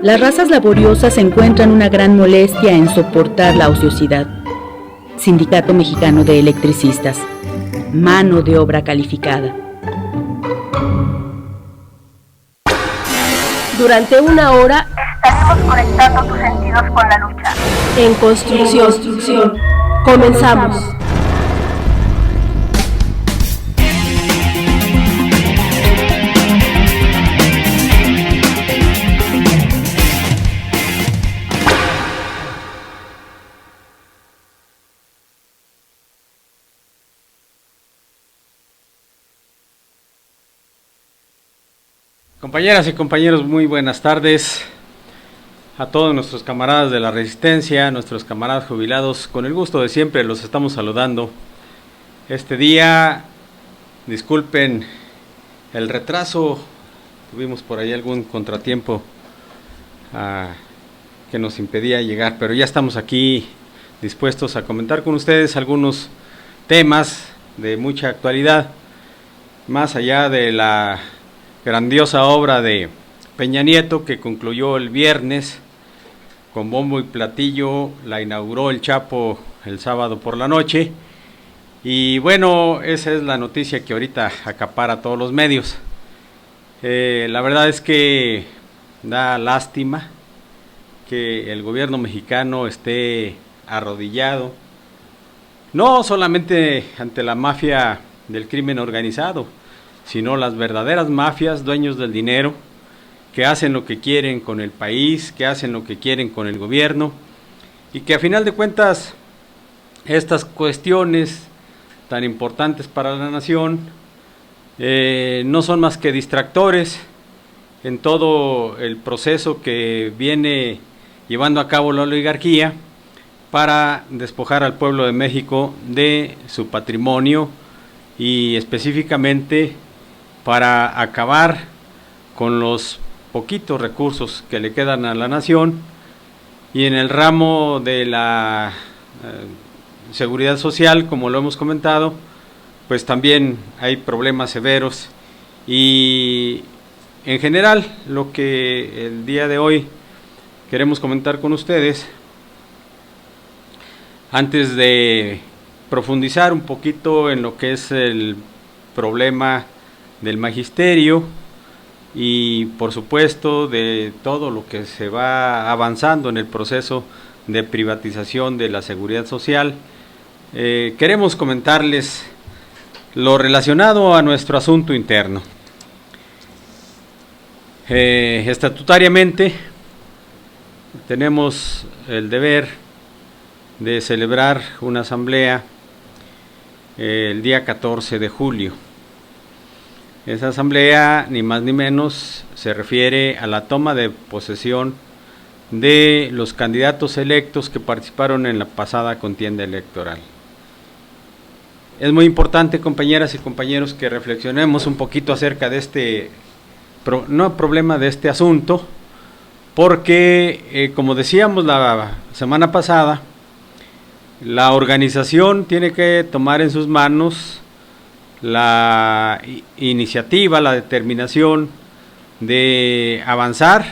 Las razas laboriosas encuentran una gran molestia en soportar la ociosidad. Sindicato Mexicano de Electricistas. Mano de obra calificada. Durante una hora estaremos conectando tus sentidos con la lucha. En construcción. Comenzamos. Compañeras y compañeros, muy buenas tardes a todos nuestros camaradas de la Resistencia, nuestros camaradas jubilados. Con el gusto de siempre los estamos saludando. Este día, disculpen el retraso, tuvimos por ahí algún contratiempo que nos impedía llegar, pero ya estamos aquí dispuestos a comentar con ustedes algunos temas de mucha actualidad, más allá de la grandiosa obra de Peña Nieto que concluyó el viernes con bombo y platillo. La inauguró el Chapo el sábado por la noche y bueno, esa es la noticia que ahorita acapara todos los medios. La verdad es que da lástima que el gobierno mexicano esté arrodillado, no solamente ante la mafia del crimen organizado, sino las verdaderas mafias, dueños del dinero, que hacen lo que quieren con el país, que hacen lo que quieren con el gobierno, y que a final de cuentas estas cuestiones tan importantes para la nación no son más que distractores en todo el proceso que viene llevando a cabo la oligarquía para despojar al pueblo de México de su patrimonio y específicamente para acabar con los poquitos recursos que le quedan a la nación. Y en el ramo de la seguridad social, como lo hemos comentado, pues también hay problemas severos. Y en general, lo que el día de hoy queremos comentar con ustedes, antes de profundizar un poquito en lo que es el problema del magisterio y por supuesto de todo lo que se va avanzando en el proceso de privatización de la seguridad social, queremos comentarles lo relacionado a nuestro asunto interno. Estatutariamente tenemos el deber de celebrar una asamblea el día 14 de julio. Esa asamblea, ni más ni menos, se refiere a la toma de posesión de los candidatos electos que participaron en la pasada contienda electoral. Es muy importante, compañeras y compañeros, que reflexionemos un poquito acerca de este problema, de este asunto, porque, como decíamos la semana pasada, la organización tiene que tomar en sus manos la iniciativa, la determinación de avanzar,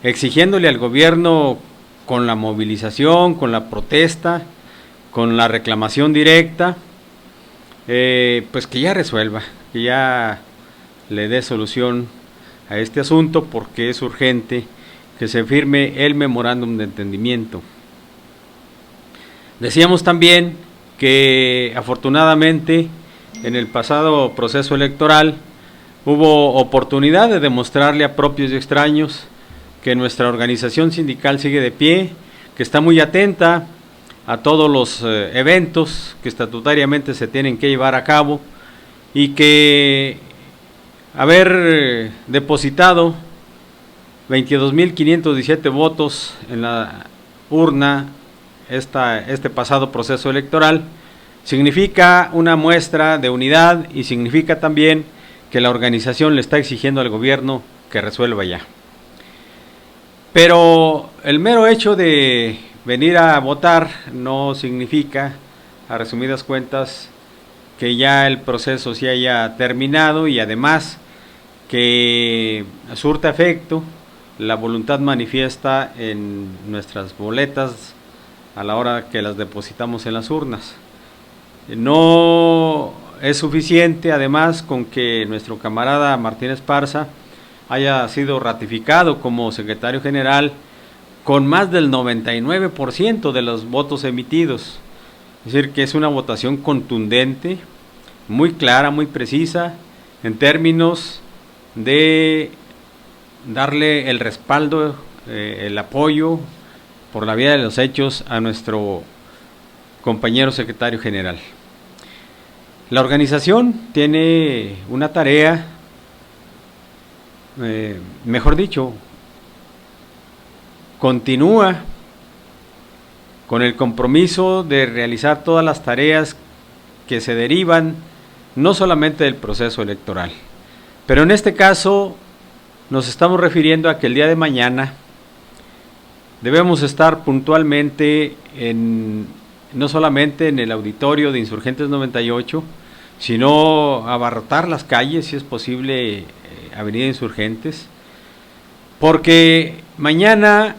exigiéndole al gobierno con la movilización, con la protesta, con la reclamación directa, pues que ya resuelva, que ya le dé solución a este asunto, porque es urgente que se firme el memorándum de entendimiento. Decíamos también que afortunadamente en el pasado proceso electoral hubo oportunidad de demostrarle a propios y extraños que nuestra organización sindical sigue de pie, que está muy atenta a todos los eventos que estatutariamente se tienen que llevar a cabo y que haber depositado 22.517 votos en la urna este pasado proceso electoral significa una muestra de unidad y significa también que la organización le está exigiendo al gobierno que resuelva ya. Pero el mero hecho de venir a votar no significa, a resumidas cuentas, que ya el proceso se haya terminado y además que surta efecto la voluntad manifiesta en nuestras boletas a la hora que las depositamos en las urnas. No es suficiente, además, con que nuestro camarada Martín Esparza haya sido ratificado como secretario general con más del 99% de los votos emitidos. Es decir, que es una votación contundente, muy clara, muy precisa, en términos de darle el respaldo, el apoyo por la vía de los hechos a nuestro compañero secretario general. La organización tiene una tarea, mejor dicho, continúa con el compromiso de realizar todas las tareas que se derivan no solamente del proceso electoral, pero en este caso nos estamos refiriendo a que el día de mañana debemos estar puntualmente no solamente en el auditorio de Insurgentes 98, sino abarrotar las calles, si es posible, Avenida Insurgentes, porque mañana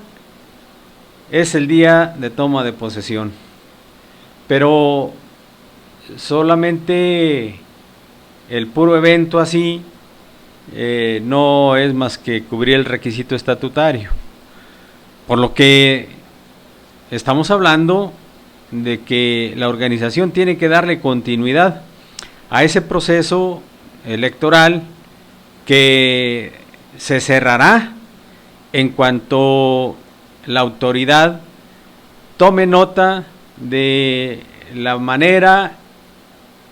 es el día de toma de posesión, pero solamente el puro evento así no es más que cubrir el requisito estatutario, por lo que estamos hablando de que la organización tiene que darle continuidad a ese proceso electoral que se cerrará en cuanto la autoridad tome nota de la manera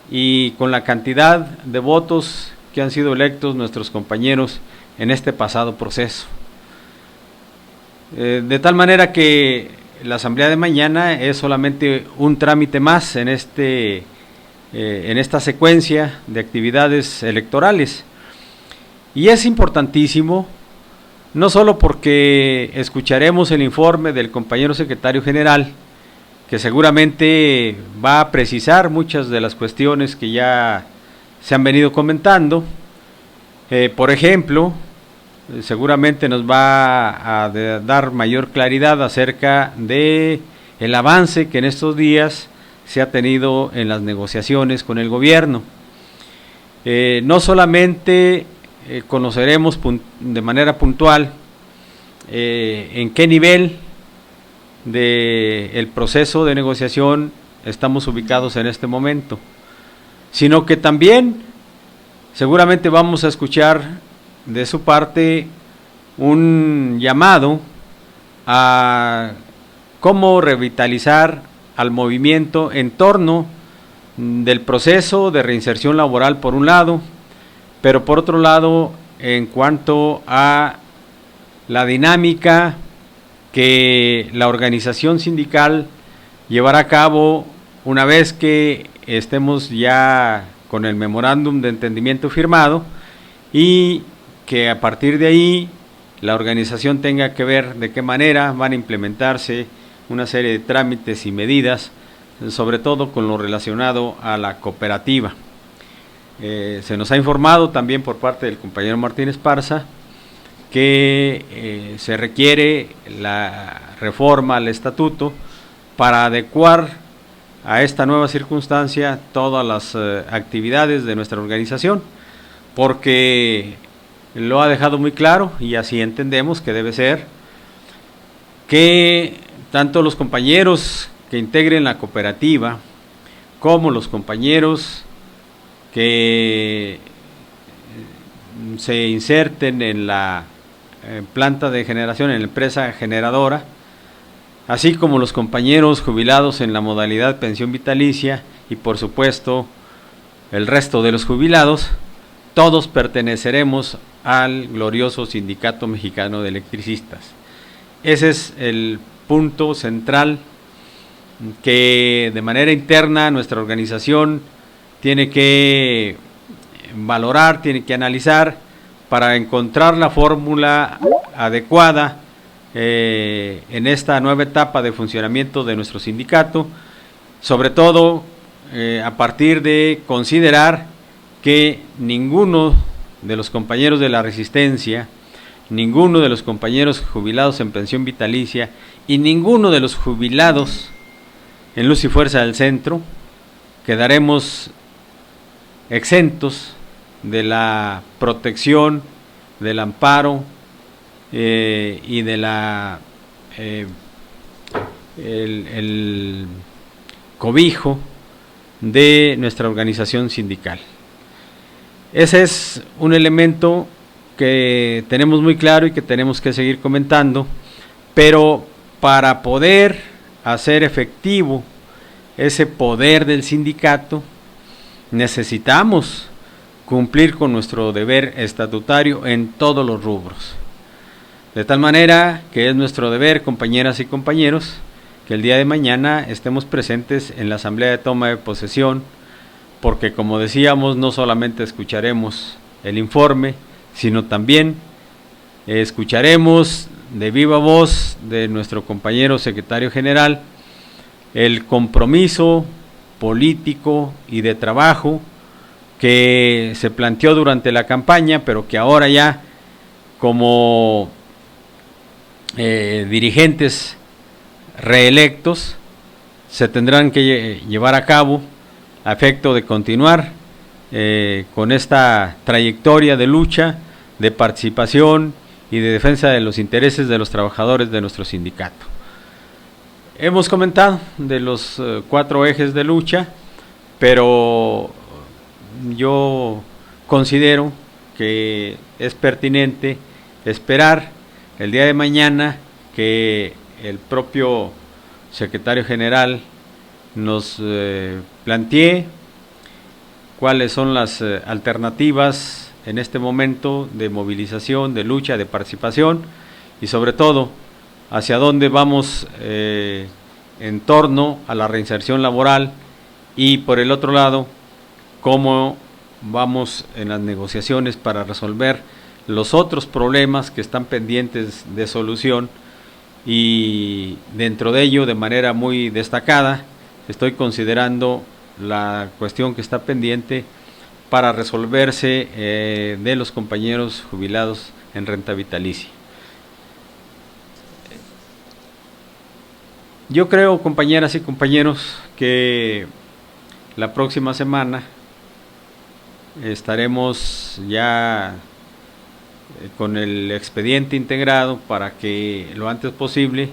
y con la cantidad de votos que han sido electos nuestros compañeros en este pasado proceso. De tal manera que la asamblea de mañana es solamente un trámite más en esta secuencia de actividades electorales. Y es importantísimo, no solo porque escucharemos el informe del compañero secretario general, que seguramente va a precisar muchas de las cuestiones que ya se han venido comentando. Por ejemplo, seguramente nos va a dar mayor claridad acerca de el avance que en estos días se ha tenido en las negociaciones con el gobierno. No solamente conoceremos de manera puntual en qué nivel del proceso de negociación estamos ubicados en este momento, sino que también seguramente vamos a escuchar de su parte un llamado a cómo revitalizar al movimiento en torno del proceso de reinserción laboral por un lado, pero por otro lado en cuanto a la dinámica que la organización sindical llevará a cabo una vez que estemos ya con el memorándum de entendimiento firmado, y que a partir de ahí la organización tenga que ver de qué manera van a implementarse una serie de trámites y medidas, sobre todo con lo relacionado a la cooperativa. Se nos ha informado también por parte del compañero Martín Esparza que se requiere la reforma al estatuto para adecuar a esta nueva circunstancia todas las actividades de nuestra organización, porque lo ha dejado muy claro, y así entendemos que debe ser, que tanto los compañeros que integren la cooperativa como los compañeros que se inserten en la planta de generación, en la empresa generadora, así como los compañeros jubilados en la modalidad pensión vitalicia y por supuesto el resto de los jubilados, todos perteneceremos al glorioso Sindicato Mexicano de Electricistas. Ese es el punto central que de manera interna nuestra organización tiene que valorar, tiene que analizar para encontrar la fórmula adecuada en esta nueva etapa de funcionamiento de nuestro sindicato, sobre todo a partir de considerar que ninguno de los compañeros de la resistencia, ninguno de los compañeros jubilados en pensión vitalicia y ninguno de los jubilados en Luz y Fuerza del Centro quedaremos exentos de la protección, del amparo y de el cobijo de nuestra organización sindical. Ese es un elemento que tenemos muy claro y que tenemos que seguir comentando, pero para poder hacer efectivo ese poder del sindicato, necesitamos cumplir con nuestro deber estatutario en todos los rubros. De tal manera que es nuestro deber, compañeras y compañeros, que el día de mañana estemos presentes en la asamblea de toma de posesión, porque como decíamos, no solamente escucharemos el informe, sino también escucharemos de viva voz de nuestro compañero secretario general el compromiso político y de trabajo que se planteó durante la campaña, pero que ahora ya como dirigentes reelectos se tendrán que llevar a cabo a efecto de continuar con esta trayectoria de lucha, de participación y de defensa de los intereses de los trabajadores de nuestro sindicato. Hemos comentado de los 4 ejes de lucha, pero yo considero que es pertinente esperar el día de mañana que el propio secretario general nos plantee cuáles son las alternativas en este momento de movilización, de lucha, de participación y sobre todo hacia dónde vamos en torno a la reinserción laboral y por el otro lado cómo vamos en las negociaciones para resolver los otros problemas que están pendientes de solución, y dentro de ello, de manera muy destacada, estoy considerando la cuestión que está pendiente para resolverse de los compañeros jubilados en renta vitalicia. Yo creo, compañeras y compañeros, que la próxima semana estaremos ya con el expediente integrado para que lo antes posible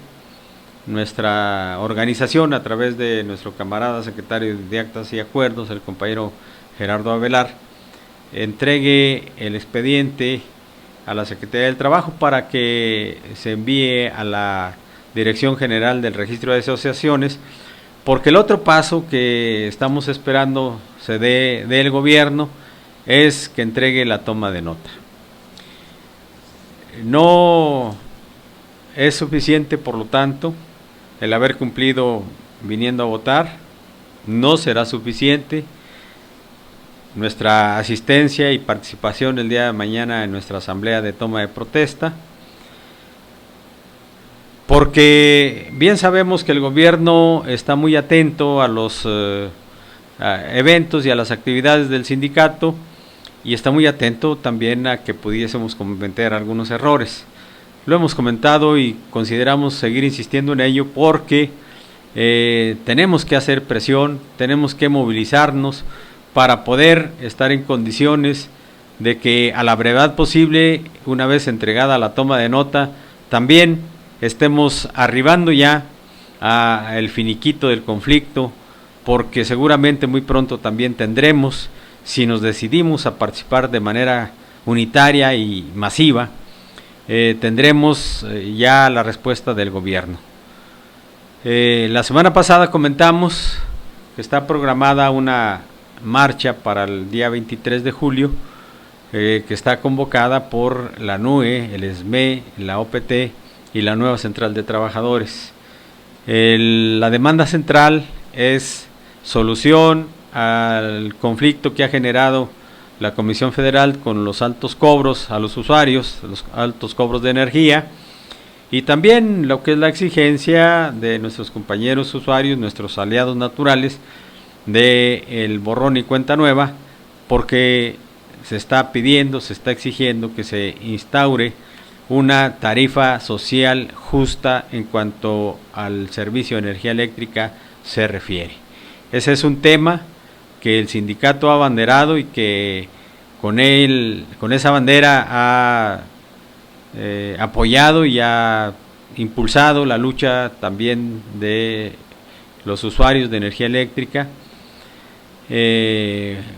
nuestra organización, a través de nuestro camarada secretario de Actas y Acuerdos, el compañero Gerardo Avelar, entregue el expediente a la Secretaría del Trabajo para que se envíe a la Dirección General del Registro de Asociaciones, porque el otro paso que estamos esperando se dé del gobierno es que entregue la toma de nota. No es suficiente, por lo tanto, el haber cumplido viniendo a votar, no será suficiente nuestra asistencia y participación el día de mañana en nuestra asamblea de toma de protesta, porque bien sabemos que el gobierno está muy atento a los eventos y a las actividades del sindicato, y está muy atento también a que pudiésemos cometer algunos errores. Lo hemos comentado y consideramos seguir insistiendo en ello porque tenemos que hacer presión, tenemos que movilizarnos para poder estar en condiciones de que a la brevedad posible, una vez entregada la toma de nota, también estemos arribando ya al finiquito del conflicto, porque seguramente muy pronto también tendremos, si nos decidimos a participar de manera unitaria y masiva, tendremos ya la respuesta del gobierno. La semana pasada comentamos que está programada una marcha para el día 23 de julio, que está convocada por la NUE, el SME, la OPT y la nueva Central de Trabajadores. La demanda central es solución al conflicto que ha generado la Comisión Federal con los altos cobros a los usuarios, los altos cobros de energía, y también lo que es la exigencia de nuestros compañeros usuarios, nuestros aliados naturales, del borrón y cuenta nueva, porque se está pidiendo, se está exigiendo que se instaure una tarifa social justa en cuanto al servicio de energía eléctrica se refiere. Ese es un tema que el sindicato ha abanderado y que con esa bandera ha apoyado y ha impulsado la lucha también de los usuarios de energía eléctrica.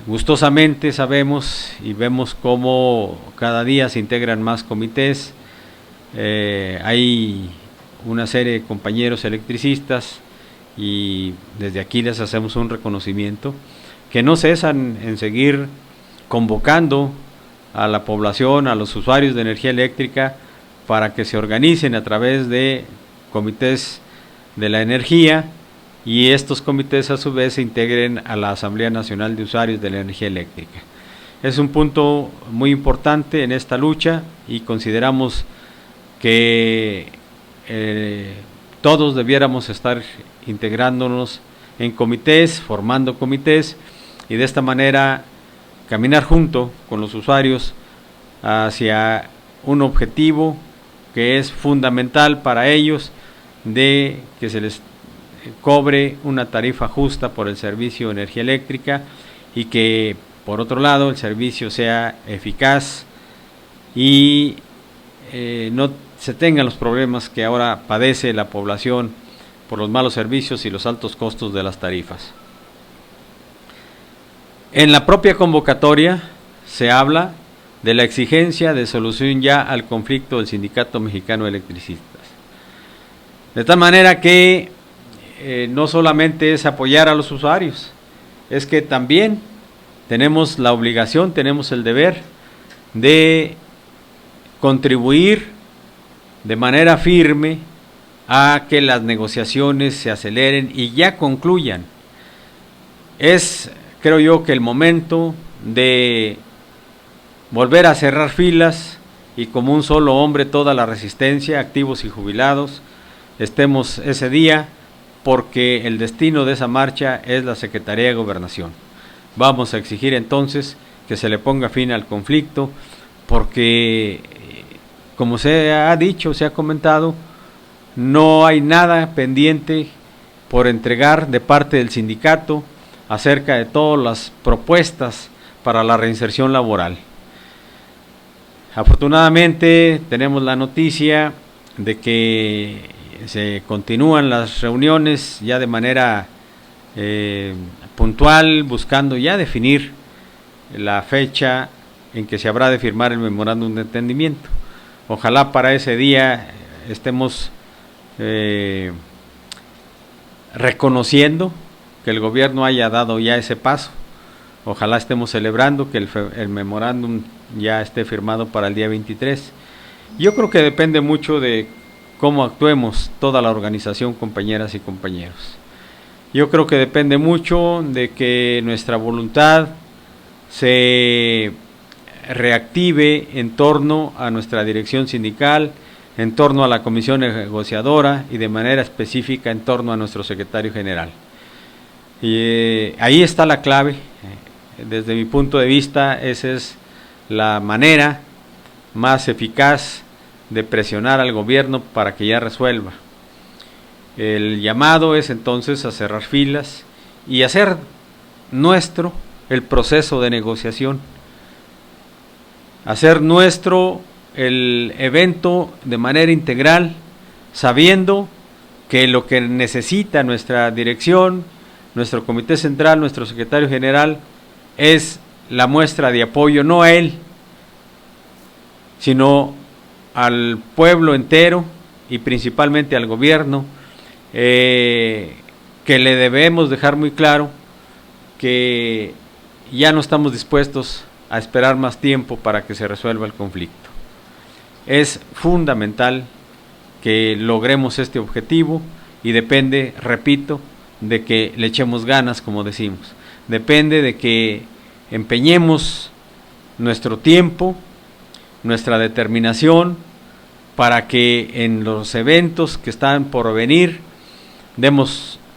Gustosamente sabemos y vemos cómo cada día se integran más comités. Hay una serie de compañeros electricistas y desde aquí les hacemos un reconocimiento, que no cesan en seguir convocando a la población, a los usuarios de energía eléctrica, para que se organicen a través de comités de la energía, y estos comités a su vez se integren a la Asamblea Nacional de Usuarios de la Energía Eléctrica. Es un punto muy importante en esta lucha y consideramos que todos debiéramos estar integrándonos en comités, formando comités, y de esta manera caminar junto con los usuarios hacia un objetivo que es fundamental para ellos, de que se les cobre una tarifa justa por el servicio de energía eléctrica, y que por otro lado el servicio sea eficaz y no se tengan los problemas que ahora padece la población por los malos servicios y los altos costos de las tarifas. En la propia convocatoria se habla de la exigencia de solución ya al conflicto del Sindicato Mexicano de Electricistas. De tal manera que no solamente es apoyar a los usuarios, es que también tenemos la obligación, tenemos el deber de contribuir de manera firme a que las negociaciones se aceleren y ya concluyan. Es, creo yo, que el momento de volver a cerrar filas y como un solo hombre toda la resistencia, activos y jubilados, estemos ese día, porque el destino de esa marcha es la Secretaría de Gobernación. Vamos a exigir entonces que se le ponga fin al conflicto, porque como se ha dicho, se ha comentado, no hay nada pendiente por entregar de parte del sindicato acerca de todas las propuestas para la reinserción laboral. Afortunadamente tenemos la noticia de que se continúan las reuniones ya de manera puntual, buscando ya definir la fecha en que se habrá de firmar el memorándum de entendimiento. Ojalá para ese día estemos reconociendo que el gobierno haya dado ya ese paso. Ojalá estemos celebrando que el memorándum ya esté firmado para el día 23. Yo creo que depende mucho de cómo actuemos toda la organización, compañeras y compañeros. Yo creo que depende mucho de que nuestra voluntad se reactive en torno a nuestra dirección sindical, en torno a la comisión negociadora y de manera específica en torno a nuestro secretario general. Y ahí está la clave. Desde mi punto de vista, esa es la manera más eficaz de presionar al gobierno para que ya resuelva. El llamado es entonces a cerrar filas y hacer nuestro el proceso de negociación, hacer nuestro el evento de manera integral, sabiendo que lo que necesita nuestra dirección, nuestro comité central, nuestro secretario general, es la muestra de apoyo, no a él, sino al pueblo entero y principalmente al gobierno, que le debemos dejar muy claro que ya no estamos dispuestos a esperar más tiempo para que se resuelva el conflicto. Es fundamental que logremos este objetivo y depende, repito, de que le echemos ganas, como decimos. Depende de que empeñemos nuestro tiempo, nuestra determinación, para que en los eventos que están por venir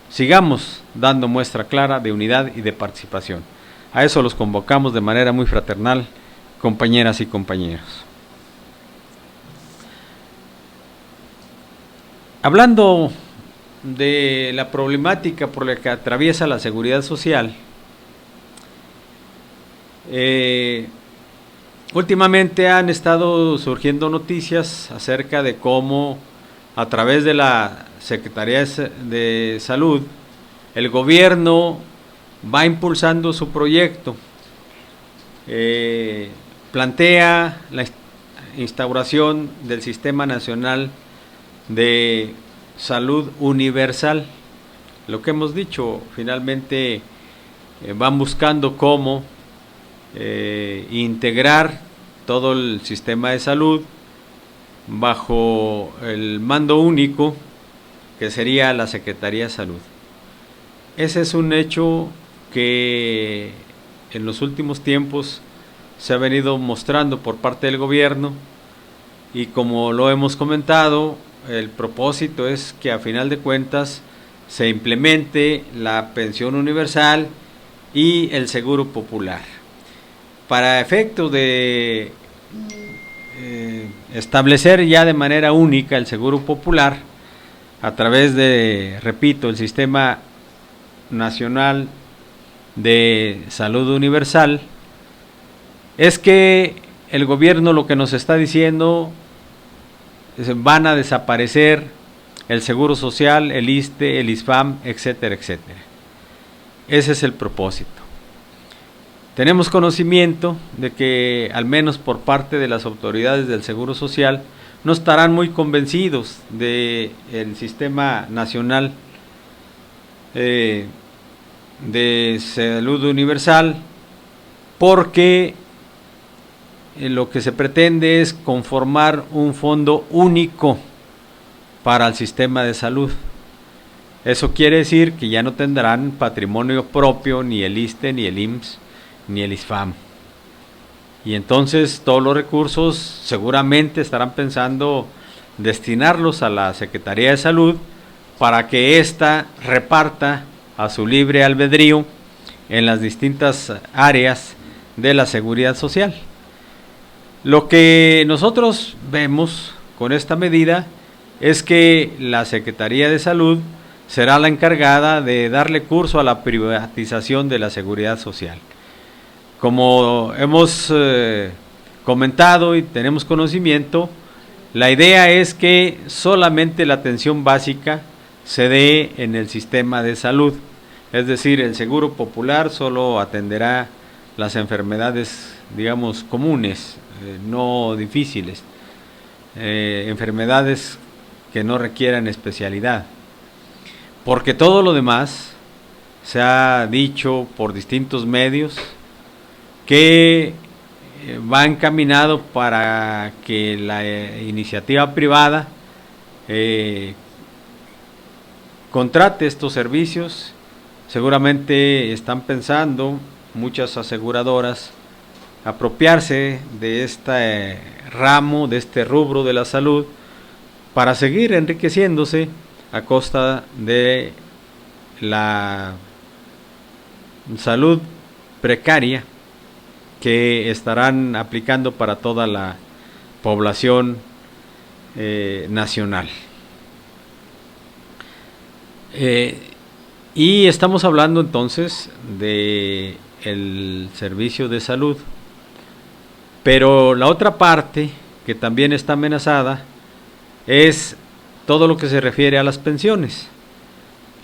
sigamos dando muestra clara de unidad y de participación. A eso los convocamos de manera muy fraternal, compañeras y compañeros. Hablando de la problemática por la que atraviesa la seguridad social, últimamente han estado surgiendo noticias acerca de cómo a través de la Secretaría de Salud el gobierno va impulsando su proyecto. Plantea la instauración del Sistema Nacional de Salud Universal. Lo que hemos dicho, finalmente van buscando cómo integrar todo el sistema de salud bajo el mando único que sería la Secretaría de Salud. Ese es un hecho que en los últimos tiempos se ha venido mostrando por parte del gobierno, y como lo hemos comentado, el propósito es que a final de cuentas se implemente la pensión universal y el seguro popular. Para efectos de establecer ya de manera única el seguro popular a través de, repito, el Sistema Nacional de Salud Universal, es que el gobierno lo que nos está diciendo es: van a desaparecer el Seguro Social, el ISSSTE, el ISFAM, etcétera, etcétera. Ese es el propósito. Tenemos conocimiento de que, al menos por parte de las autoridades del Seguro Social, no estarán muy convencidos del Sistema Nacional de Salud Universal, porque lo que se pretende es conformar un fondo único para el sistema de salud. Eso quiere decir que ya no tendrán patrimonio propio ni el ISSSTE, ni el IMSS, ni el ISFAM. Y entonces todos los recursos seguramente estarán pensando destinarlos a la Secretaría de Salud para que ésta reparta a su libre albedrío en las distintas áreas de la seguridad social. Lo que nosotros vemos con esta medida es que la Secretaría de Salud será la encargada de darle curso a la privatización de la seguridad social. Como hemos comentado y tenemos conocimiento, la idea es que solamente la atención básica se dé en el sistema de salud, es decir, el seguro popular solo atenderá las enfermedades, digamos, comunes, no difíciles, enfermedades que no requieran especialidad, porque todo lo demás se ha dicho por distintos medios que va encaminado para que la iniciativa privada contrate estos servicios. Seguramente están pensando muchas aseguradoras apropiarse de este ramo, de este rubro de la salud, para seguir enriqueciéndose a costa de la salud precaria que estarán aplicando para toda la población nacional. Y estamos hablando entonces de el servicio de salud, pero la otra parte que también está amenazada es todo lo que se refiere a las pensiones.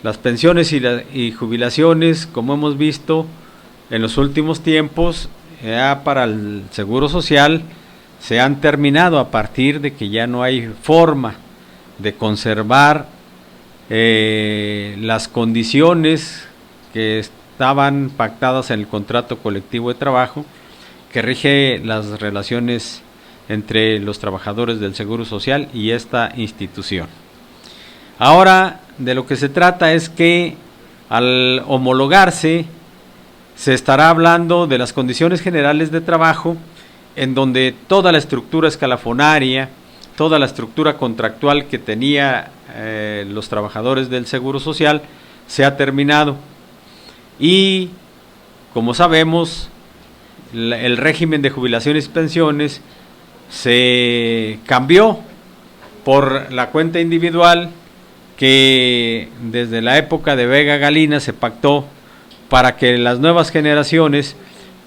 Las pensiones y jubilaciones, como hemos visto en los últimos tiempos, ya para el Seguro Social se han terminado a partir de que ya no hay forma de conservar las condiciones que estaban pactadas en el contrato colectivo de trabajo que rige las relaciones entre los trabajadores del Seguro Social y esta institución. Ahora de lo que se trata es que al homologarse se estará hablando de las condiciones generales de trabajo, en donde toda la estructura escalafonaria, toda la estructura contractual que tenía los trabajadores del Seguro Social se ha terminado. Y como sabemos, el régimen de jubilaciones y pensiones se cambió por la cuenta individual que desde la época de Vega Galina se pactó para que las nuevas generaciones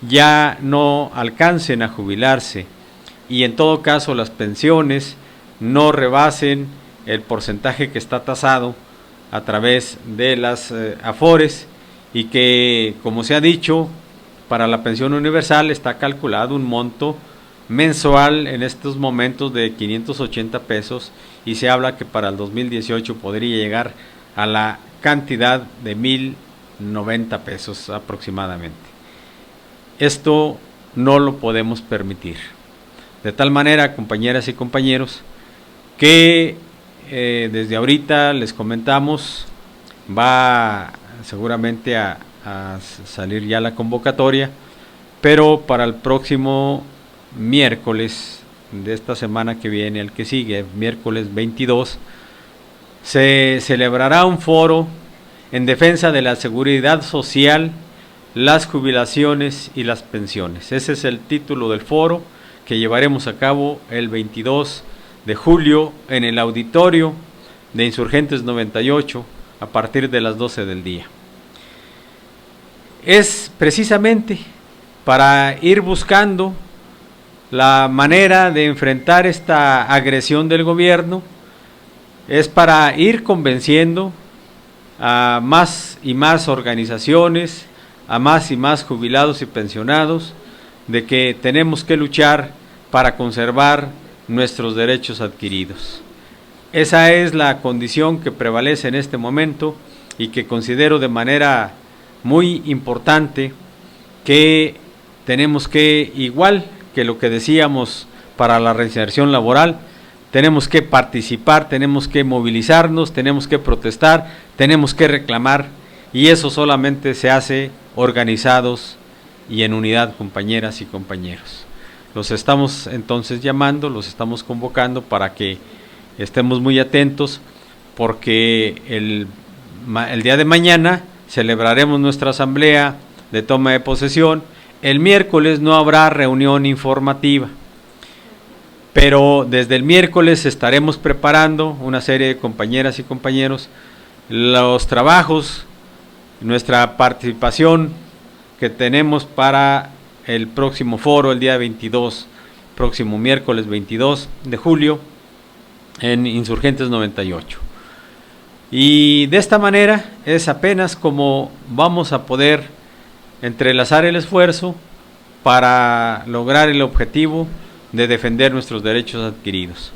ya no alcancen a jubilarse y en todo caso las pensiones no rebasen el porcentaje que está tasado a través de las Afores, y que, como se ha dicho, para la pensión universal está calculado un monto mensual en estos momentos de 580 pesos, y se habla que para el 2018 podría llegar a la cantidad de 1,090 pesos aproximadamente. Esto no lo podemos permitir. De tal manera, compañeras y compañeros, que desde ahorita les comentamos, va seguramente a salir ya la convocatoria, pero para el próximo miércoles de esta semana que viene, el que sigue, miércoles 22, se celebrará un foro en defensa de la seguridad social, las jubilaciones y las pensiones. Ese es el título del foro que llevaremos a cabo el 22 de julio en el auditorio de Insurgentes 98 a partir de las 12 del día. Es precisamente para ir buscando la manera de enfrentar esta agresión del gobierno, es para ir convenciendo a más y más organizaciones, a más y más jubilados y pensionados, de que tenemos que luchar para conservar nuestros derechos adquiridos. Esa es la condición que prevalece en este momento y que considero de manera muy importante que tenemos que, igual que lo que decíamos para la reinserción laboral, tenemos que participar, tenemos que movilizarnos, tenemos que protestar, tenemos que reclamar, y eso solamente se hace organizados y en unidad, compañeras y compañeros. Los estamos entonces llamando, los estamos convocando para que estemos muy atentos, porque el día de mañana celebraremos nuestra asamblea de toma de posesión. El miércoles no habrá reunión informativa, pero desde el miércoles estaremos preparando una serie de compañeras y compañeros los trabajos, nuestra participación que tenemos para el próximo foro, el día 22, próximo miércoles 22 de julio, en Insurgentes 98. Y de esta manera es apenas como vamos a poder entrelazar el esfuerzo para lograr el objetivo de defender nuestros derechos adquiridos.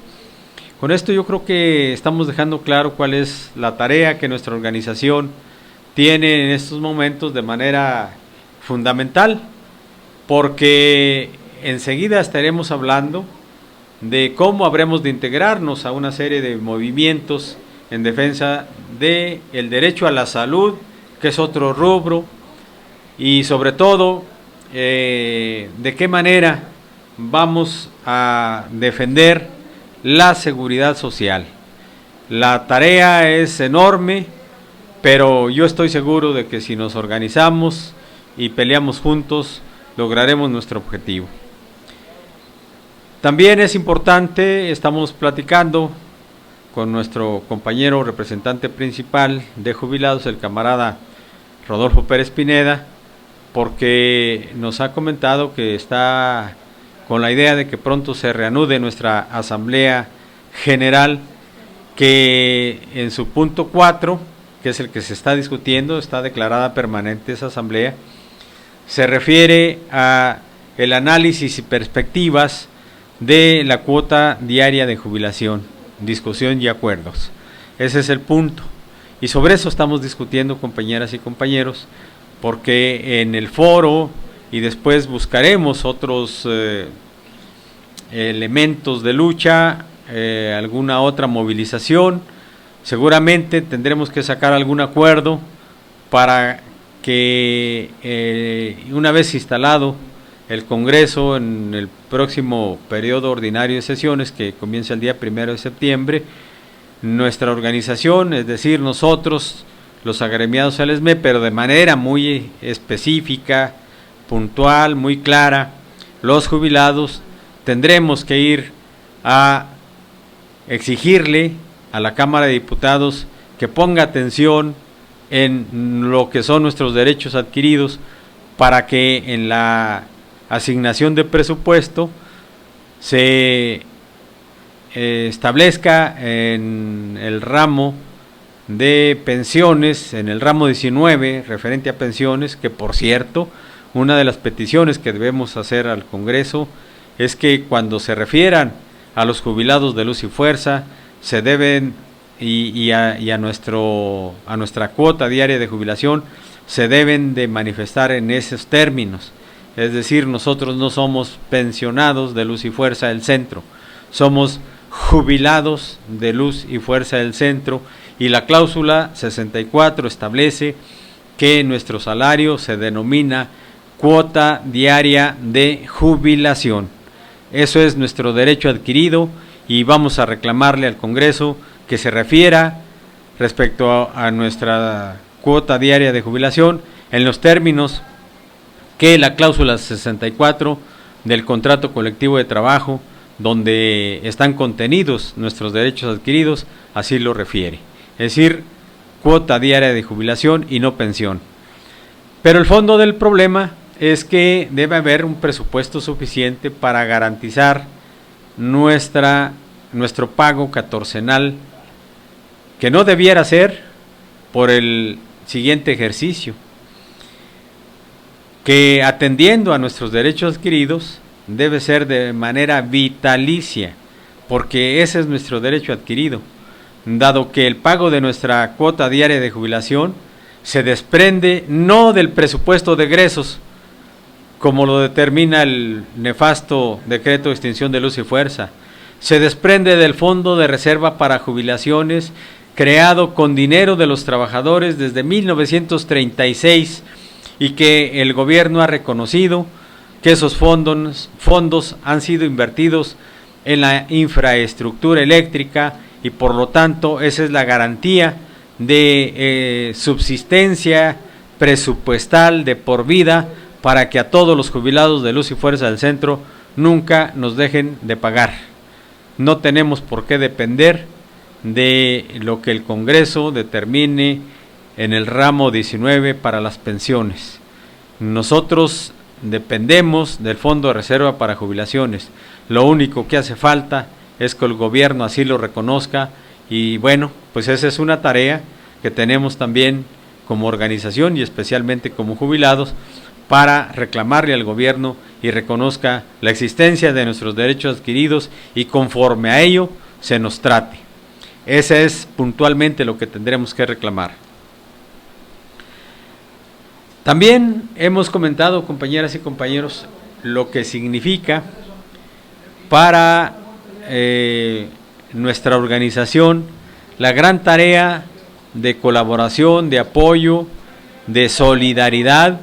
Con esto yo creo que estamos dejando claro cuál es la tarea que nuestra organización tiene en estos momentos de manera fundamental, porque enseguida estaremos hablando de cómo habremos de integrarnos a una serie de movimientos en defensa del derecho a la salud, que es otro rubro, y sobre todo de qué manera vamos a defender la seguridad social. La tarea es enorme, pero yo estoy seguro de que si nos organizamos y peleamos juntos, lograremos nuestro objetivo. También es importante, estamos platicando con nuestro compañero representante principal de jubilados, el camarada Rodolfo Pérez Pineda, porque nos ha comentado que está con la idea de que pronto se reanude nuestra asamblea general, que en su punto 4, que es el que se está discutiendo, está declarada permanente esa asamblea, se refiere a el análisis y perspectivas de la cuota diaria de jubilación, discusión y acuerdos. Ese es el punto, y sobre eso estamos discutiendo, compañeras y compañeros, porque en el foro y después buscaremos otros elementos de lucha, alguna otra movilización. Seguramente tendremos que sacar algún acuerdo para que una vez instalado el Congreso en el próximo periodo ordinario de sesiones, que comienza el día 1 de septiembre, nuestra organización, es decir, nosotros, los agremiados al ESME, pero de manera muy específica, puntual, muy clara, los jubilados, tendremos que ir a exigirle a la Cámara de Diputados que ponga atención en lo que son nuestros derechos adquiridos para que en la asignación de presupuesto se establezca en el ramo de pensiones, en el ramo 19 referente a pensiones, que por cierto, una de las peticiones que debemos hacer al Congreso es que cuando se refieran a los jubilados de Luz y Fuerza, se deben y a nuestra cuota diaria de jubilación, se deben de manifestar en esos términos. Es decir, nosotros no somos pensionados de Luz y Fuerza del Centro, somos jubilados de Luz y Fuerza del Centro, y la cláusula 64 establece que nuestro salario se denomina cuota diaria de jubilación. Eso es nuestro derecho adquirido y vamos a reclamarle al Congreso que se refiera respecto a nuestra cuota diaria de jubilación en los términos que la cláusula 64 del contrato colectivo de trabajo, donde están contenidos nuestros derechos adquiridos, así lo refiere. Es decir, cuota diaria de jubilación y no pensión. Pero el fondo del problema es que debe haber un presupuesto suficiente para garantizar nuestro pago catorcenal, que no debiera ser por el siguiente ejercicio, que atendiendo a nuestros derechos adquiridos debe ser de manera vitalicia, porque ese es nuestro derecho adquirido, dado que el pago de nuestra cuota diaria de jubilación se desprende no del presupuesto de egresos, como lo determina el nefasto decreto de extinción de Luz y Fuerza, se desprende del Fondo de Reserva para Jubilaciones, creado con dinero de los trabajadores desde 1936, y que el gobierno ha reconocido que esos fondos han sido invertidos en la infraestructura eléctrica, y por lo tanto esa es la garantía de subsistencia presupuestal de por vida para que a todos los jubilados de Luz y Fuerza del Centro nunca nos dejen de pagar. No tenemos por qué depender de lo que el Congreso determine en el ramo 19 para las pensiones. Nosotros dependemos del Fondo de Reserva para Jubilaciones. Lo único que hace falta es que el gobierno así lo reconozca, y bueno, pues esa es una tarea que tenemos también como organización y especialmente como jubilados, para reclamarle al gobierno y reconozca la existencia de nuestros derechos adquiridos y conforme a ello se nos trate. Ese es puntualmente lo que tendremos que reclamar. También hemos comentado, compañeras y compañeros, lo que significa para nuestra organización la gran tarea de colaboración, de apoyo, de solidaridad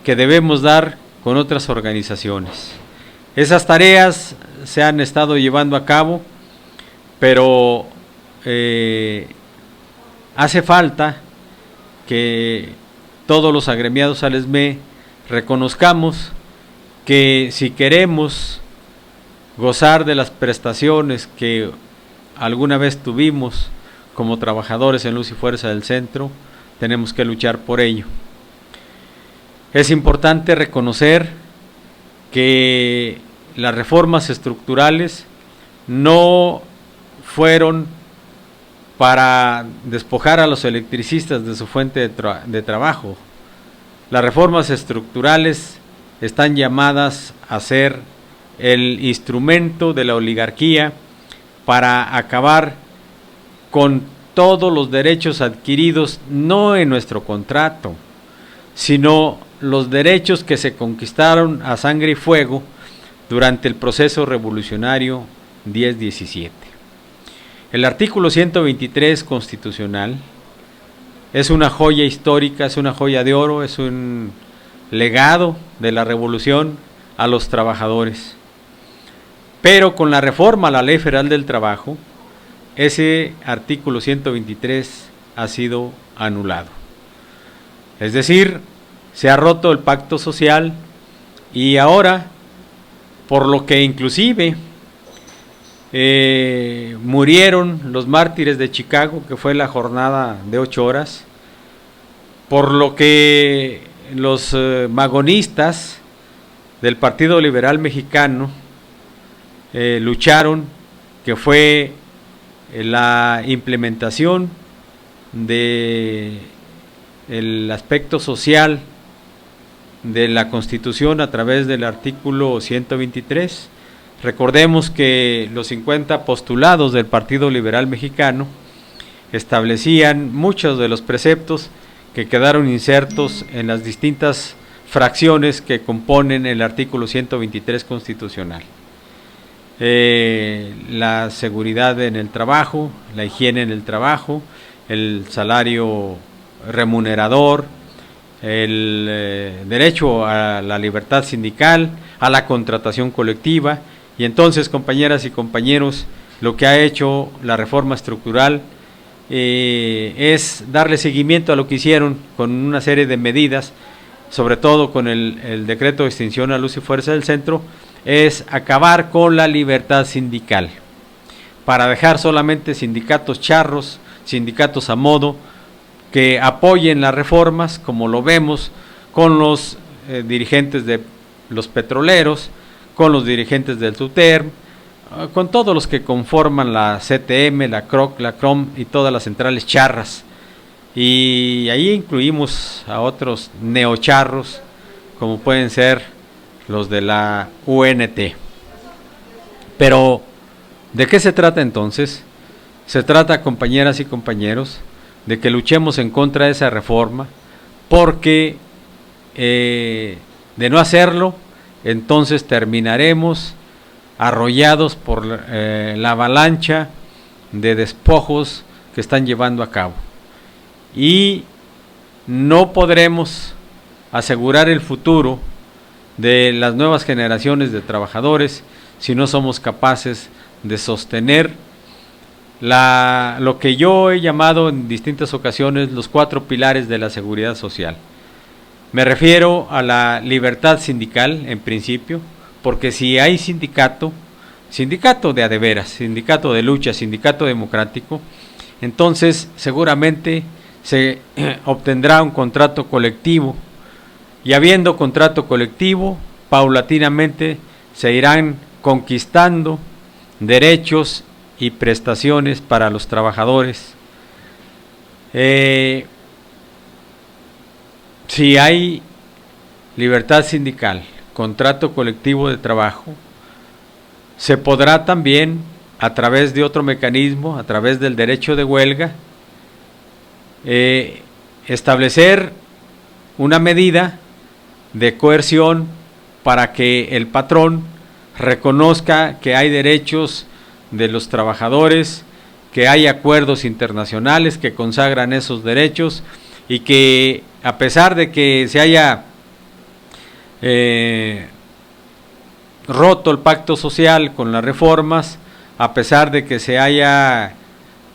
que debemos dar con otras organizaciones. Esas tareas se han estado llevando a cabo, pero hace falta que todos los agremiados al ESME reconozcamos que si queremos gozar de las prestaciones que alguna vez tuvimos como trabajadores en Luz y Fuerza del Centro, tenemos que luchar por ello. Es importante reconocer que las reformas estructurales no fueron para despojar a los electricistas de su fuente de trabajo. Las reformas estructurales están llamadas a ser el instrumento de la oligarquía para acabar con todos los derechos adquiridos, no en nuestro contrato, sino los derechos que se conquistaron a sangre y fuego durante el proceso revolucionario 10-17. El artículo 123 constitucional es una joya histórica, es una joya de oro, es un legado de la revolución a los trabajadores. Pero con la reforma a la Ley Federal del Trabajo, ese artículo 123 ha sido anulado. Es decir, se ha roto el pacto social, y ahora, por lo que inclusive murieron los mártires de Chicago, que fue la jornada de 8 horas, por lo que los magonistas del Partido Liberal Mexicano lucharon, que fue la implementación de el aspecto social de la Constitución a través del artículo 123. Recordemos que los 50 postulados del Partido Liberal Mexicano establecían muchos de los preceptos que quedaron insertos en las distintas fracciones que componen el artículo 123 constitucional. La seguridad en el trabajo, la higiene en el trabajo, el salario remunerador, el derecho a la libertad sindical, a la contratación colectiva. Y entonces, compañeras y compañeros, lo que ha hecho la reforma estructural es darle seguimiento a lo que hicieron con una serie de medidas, sobre todo con el decreto de extinción a luz y fuerza del centro, es acabar con la libertad sindical, para dejar solamente sindicatos charros, sindicatos a modo, que apoyen las reformas, como lo vemos con los dirigentes de los petroleros, con los dirigentes del SUTERM, con todos los que conforman la CTM, la CROC, la CROM y todas las centrales charras. Y ahí incluimos a otros neocharros, como pueden ser los de la UNT. Pero, ¿de qué se trata entonces? Se trata, compañeras y compañeros, de que luchemos en contra de esa reforma, porque de no hacerlo, entonces terminaremos arrollados por la avalancha de despojos que están llevando a cabo, y no podremos asegurar el futuro de las nuevas generaciones de trabajadores si no somos capaces de sostener lo que yo he llamado en distintas ocasiones los 4 pilares de la seguridad social. Me refiero a la libertad sindical en principio, porque si hay sindicato de a de veras, sindicato de lucha, sindicato democrático, entonces seguramente se obtendrá un contrato colectivo, y habiendo contrato colectivo, paulatinamente se irán conquistando derechos y prestaciones para los trabajadores. Si hay libertad sindical, contrato colectivo de trabajo, se podrá también, a través de otro mecanismo, a través del derecho de huelga, establecer una medida de coerción para que el patrón reconozca que hay derechos de los trabajadores, que hay acuerdos internacionales que consagran esos derechos, y que a pesar de que se haya roto el pacto social con las reformas, a pesar de que se haya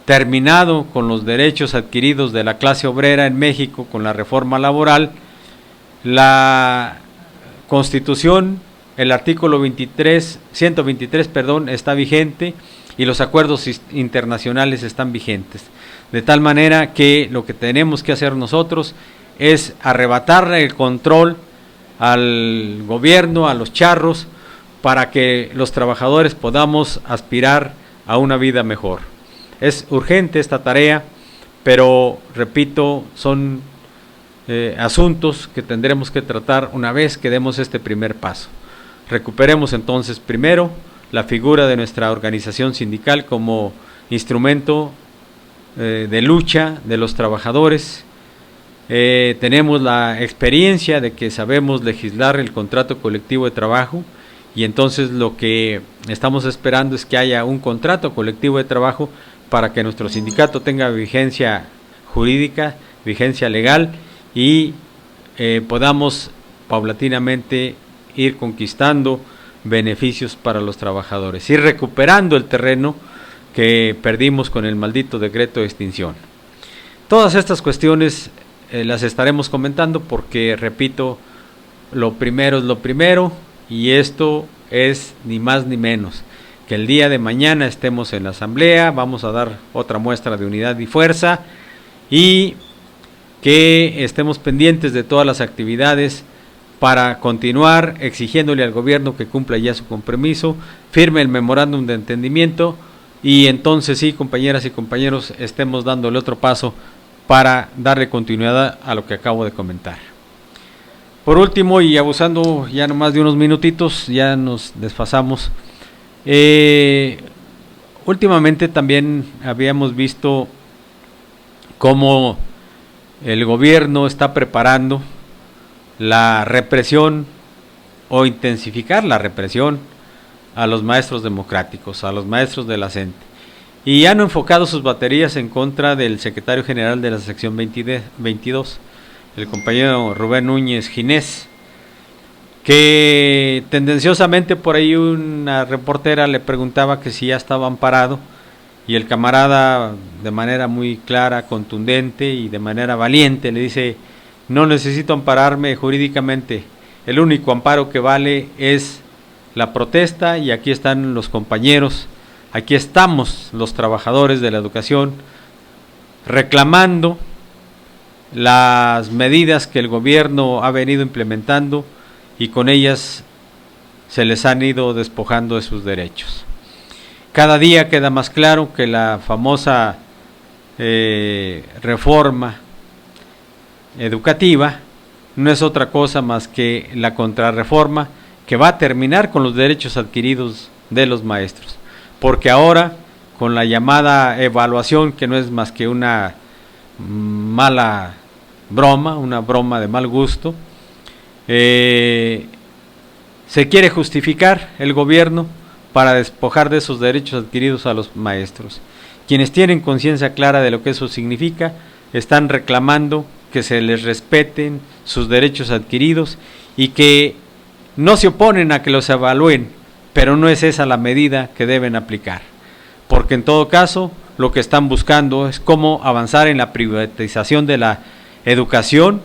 terminado con los derechos adquiridos de la clase obrera en México con la reforma laboral, la Constitución, el artículo 123, está vigente, y los acuerdos internacionales están vigentes. De tal manera que lo que tenemos que hacer nosotros es arrebatarle el control al gobierno, a los charros, para que los trabajadores podamos aspirar a una vida mejor. Es urgente esta tarea, pero repito, son asuntos que tendremos que tratar una vez que demos este primer paso. Recuperemos entonces primero la figura de nuestra organización sindical como instrumento de lucha de los trabajadores. Tenemos la experiencia de que sabemos legislar el contrato colectivo de trabajo, y entonces lo que estamos esperando es que haya un contrato colectivo de trabajo para que nuestro sindicato tenga vigencia jurídica, vigencia legal, y podamos paulatinamente ir conquistando beneficios para los trabajadores, ir recuperando el terreno que perdimos con el maldito decreto de extinción. Todas estas cuestiones las estaremos comentando porque, repito, lo primero es lo primero, y esto es ni más ni menos que el día de mañana estemos en la asamblea, vamos a dar otra muestra de unidad y fuerza, y que estemos pendientes de todas las actividades para continuar exigiéndole al gobierno que cumpla ya su compromiso, firme el memorándum de entendimiento, y entonces sí, compañeras y compañeros, estemos dando el otro paso para darle continuidad a lo que acabo de comentar. Por último, y abusando ya nomás de unos minutitos, ya nos desfasamos, últimamente también habíamos visto cómo el gobierno está preparando la represión o intensificar la represión a los maestros democráticos, a los maestros de la CENTE, y han enfocado sus baterías en contra del secretario general de la sección 22, el compañero Rubén Núñez Ginés, que tendenciosamente por ahí una reportera le preguntaba que si ya estaba amparado, y el camarada de manera muy clara, contundente y de manera valiente le dice: no necesito ampararme jurídicamente, el único amparo que vale es la protesta, y aquí están los compañeros, aquí estamos los trabajadores de la educación reclamando las medidas que el gobierno ha venido implementando, y con ellas se les han ido despojando de sus derechos. Cada día queda más claro que la famosa reforma educativa no es otra cosa más que la contrarreforma que va a terminar con los derechos adquiridos de los maestros, porque ahora con la llamada evaluación, que no es más que una mala broma, una broma de mal gusto, se quiere justificar el gobierno para despojar de esos derechos adquiridos a los maestros. Quienes tienen conciencia clara de lo que eso significa están reclamando que se les respeten sus derechos adquiridos y que no se oponen a que los evalúen, pero no es esa la medida que deben aplicar, porque en todo caso lo que están buscando es cómo avanzar en la privatización de la educación,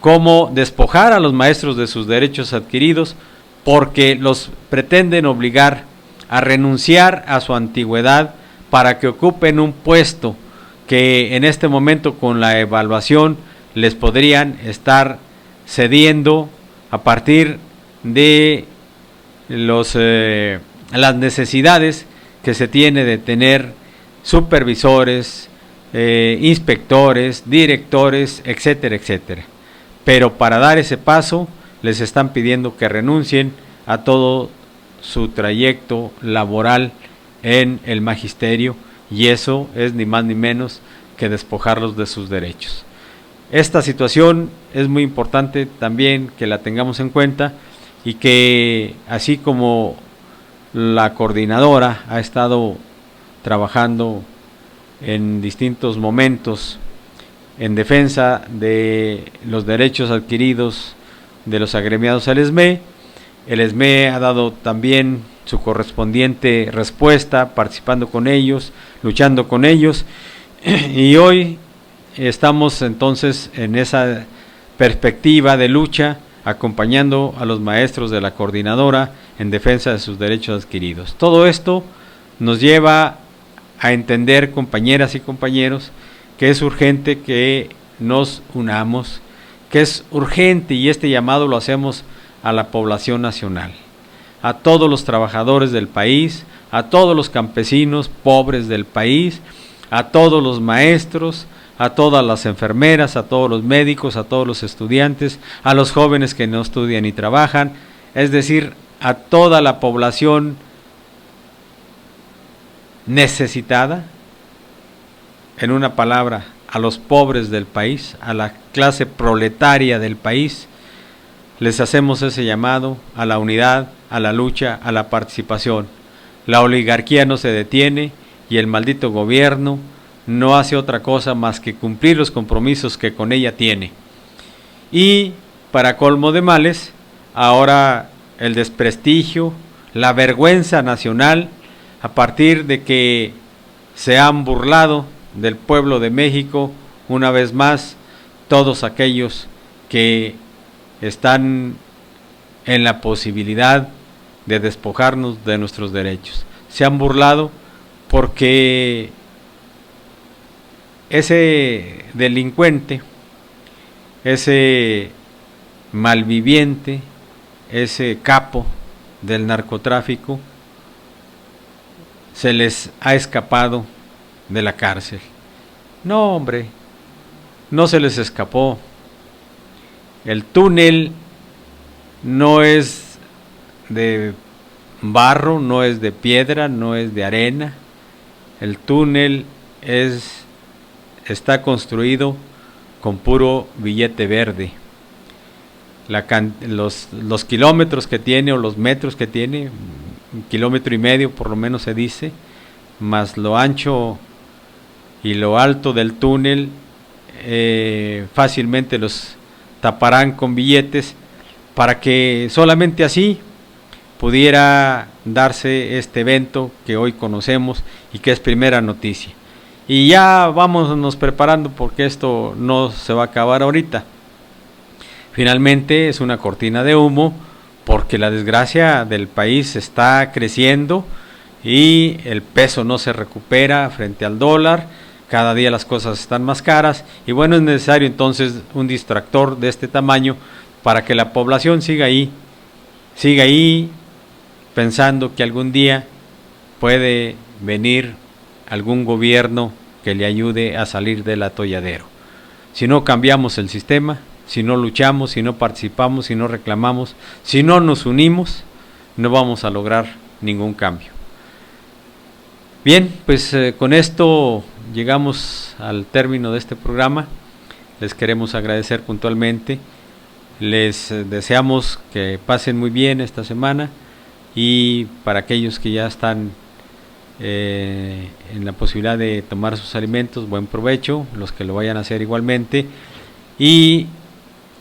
cómo despojar a los maestros de sus derechos adquiridos, porque los pretenden obligar a renunciar a su antigüedad para que ocupen un puesto que en este momento con la evaluación les podrían estar cediendo a partir de las necesidades que se tiene de tener supervisores, inspectores, directores, etcétera, etcétera. Pero para dar ese paso les están pidiendo que renuncien a todo su trayecto laboral en el magisterio, y eso es ni más ni menos que despojarlos de sus derechos. Esta situación es muy importante también que la tengamos en cuenta, y que así como la coordinadora ha estado trabajando en distintos momentos en defensa de los derechos adquiridos de los agremiados al ESME, el ESME ha dado también su correspondiente respuesta, participando con ellos, luchando con ellos, y hoy estamos entonces en esa perspectiva de lucha, acompañando a los maestros de la coordinadora en defensa de sus derechos adquiridos. Todo esto nos lleva a entender, compañeras y compañeros, que es urgente que nos unamos, que es urgente, y este llamado lo hacemos a la población nacional, a todos los trabajadores del país, a todos los campesinos pobres del país, a todos los maestros, a todas las enfermeras, a todos los médicos, a todos los estudiantes, a los jóvenes que no estudian y trabajan, es decir, a toda la población necesitada, en una palabra, a los pobres del país, a la clase proletaria del país. Les hacemos ese llamado a la unidad, a la lucha, a la participación. La oligarquía no se detiene, y el maldito gobierno no hace otra cosa más que cumplir los compromisos que con ella tiene. Y para colmo de males, ahora el desprestigio, la vergüenza nacional, a partir de que se han burlado del pueblo de México una vez más todos aquellos que están en la posibilidad de despojarnos de nuestros derechos. se han burlado porque ese delincuente, ese malviviente, ese capo del narcotráfico, se les ha escapado de la cárcel. No, hombre, no se les escapó. El túnel no es de barro, no es de piedra, no es de arena. El túnel está construido con puro billete verde. Los kilómetros que tiene, o los metros que tiene, 1,5 kilómetros por lo menos se dice, más lo ancho y lo alto del túnel, fácilmente los taparán con billetes para que solamente así pudiera darse este evento que hoy conocemos y que es primera noticia. Y ya vámonos preparando, porque esto no se va a acabar ahorita. Finalmente es una cortina de humo, porque la desgracia del país está creciendo y el peso no se recupera frente al dólar. Cada día las cosas están más caras y bueno, es necesario entonces un distractor de este tamaño para que la población siga ahí pensando que algún día puede venir algún gobierno que le ayude a salir del atolladero. Si no cambiamos el sistema, si no luchamos, si no participamos, si no reclamamos, si no nos unimos, no vamos a lograr ningún cambio. Bien, pues con esto llegamos al término de este programa. Les queremos agradecer puntualmente. Les deseamos que pasen muy bien esta semana, y para aquellos que ya están en la posibilidad de tomar sus alimentos, buen provecho, los que lo vayan a hacer igualmente, y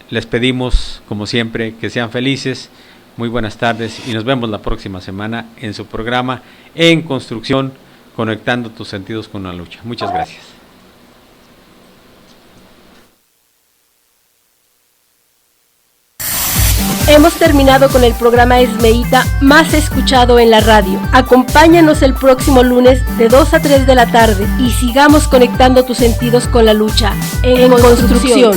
les pedimos como siempre que sean felices. Muy buenas tardes y nos vemos la próxima semana en su programa En Construcción, conectando tus sentidos con la lucha. Muchas gracias. Hemos terminado con el programa Esmeíta más escuchado en la radio. Acompáñanos el próximo lunes de 2 a 3 de la tarde y sigamos conectando tus sentidos con la lucha. En Construcción.